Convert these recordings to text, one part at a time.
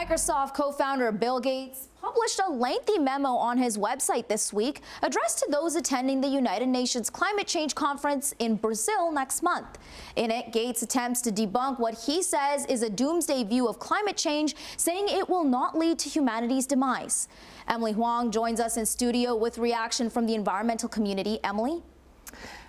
Microsoft co-founder Bill Gates published a lengthy memo on his website this week addressed to those attending the United Nations Climate Change Conference in Brazil next month. In it, Gates attempts to debunk what he says is a doomsday view of climate change, saying it will not lead to humanity's demise. Emily Huang joins us in studio with reaction from the environmental community. Emily?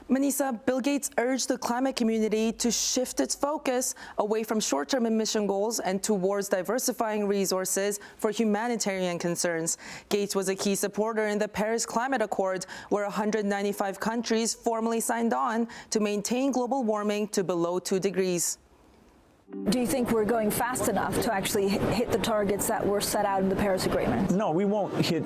Manisa, Bill Gates urged the climate community to shift its focus away from short-term emission goals and towards diversifying resources for humanitarian concerns. Gates was a key supporter in the Paris Climate Accord, where 195 countries formally signed on to maintain global warming to below 2 degrees. Do you think we're going fast enough to actually hit the targets that were set out in the Paris Agreement? No, we won't hit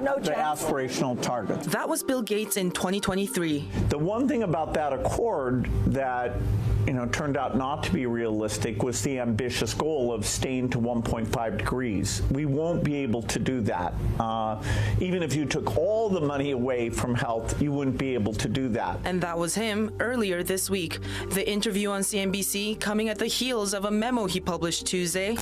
No the chance. aspirational targets. That was Bill Gates in 2023. The one thing about that accord that turned out not to be realistic was the ambitious goal of staying to 1.5 degrees. We won't be able to do that. Even if you took all the money away from health, you wouldn't be able to do that. And that was him earlier this week. The interview on CNBC coming at the heels of a memo he published Tuesday.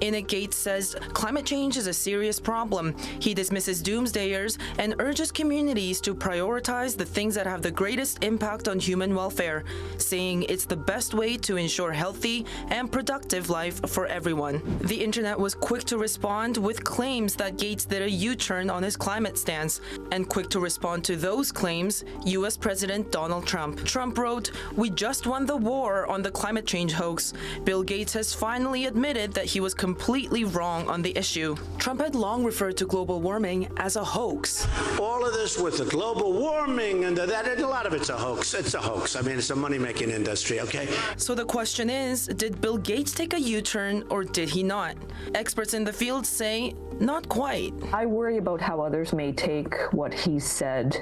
In it, Gates says climate change is a serious problem. He dismisses doomsdayers and urges communities to prioritize the things that have the greatest impact on human welfare, saying it's the best way to ensure healthy and productive life for everyone. The internet was quick to respond with claims that Gates did a U-turn on his climate stance, and quick to respond to those claims, U.S. President Donald Trump. Trump wrote, "We just won the war on the climate change hoax. Bill Gates has finally admitted that he was completely wrong on the issue." Trump had long referred to global warming as a hoax. All of this with the global warming and that, a lot of it's a hoax. It's a hoax. I mean, it's a money-making industry, okay? So the question is, did Bill Gates take a U-turn or did he not? Experts in the field say not quite. I worry about how others may take what he said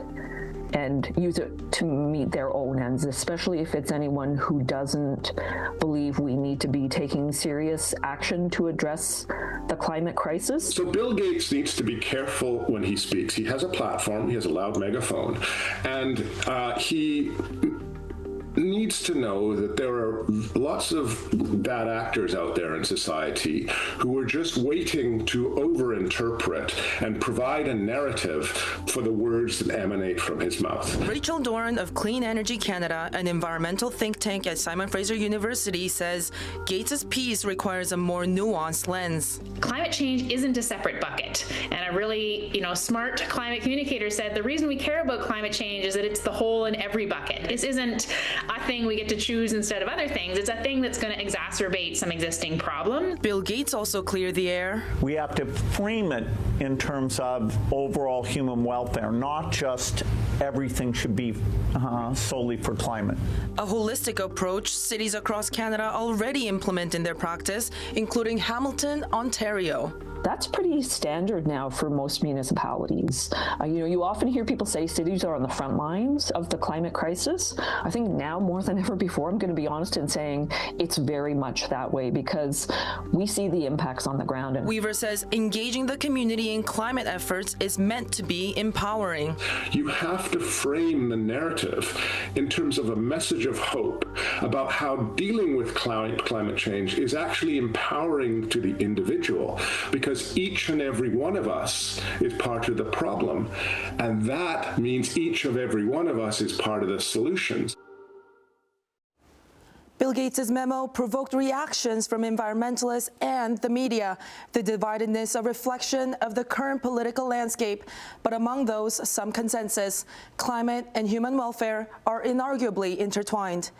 and use it to meet their own ends, especially if it's anyone who doesn't believe we need to be taking serious action to address the climate crisis. So Bill Gates needs to be careful when he speaks. He has a platform, he has a loud megaphone, and he needs to know that there are lots of bad actors out there in society who are just waiting to overinterpret and provide a narrative for the words that emanate from his mouth. Rachel Doran of Clean Energy Canada, an environmental think tank at Simon Fraser University, says Gates's piece requires a more nuanced lens. Climate change isn't a separate bucket. And a really, smart climate communicator said the reason we care about climate change is that it's the whole in every bucket. This isn't a thing we get to choose instead of other things. It's a thing that's going to exacerbate some existing problem. Bill Gates also cleared the air. We have to frame it in terms of overall human welfare, not just everything should be solely for climate. A holistic approach cities across Canada already implement in their practice, including Hamilton, Ontario. That's pretty standard now for most municipalities. You often hear people say cities are on the front lines of the climate crisis. I think now more than ever before, I'm going to be honest in saying it's very much that way because we see the impacts on the ground. Weaver says engaging the community in climate efforts is meant to be empowering. You have to frame the narrative in terms of a message of hope about how dealing with climate change is actually empowering to the individual, because each and every one of us is part of the problem, and that means each of every one of us is part of the solutions. Bill Gates' memo provoked reactions from environmentalists and the media. The dividedness a reflection of the current political landscape, but among those, some consensus. Climate and human welfare are inarguably intertwined.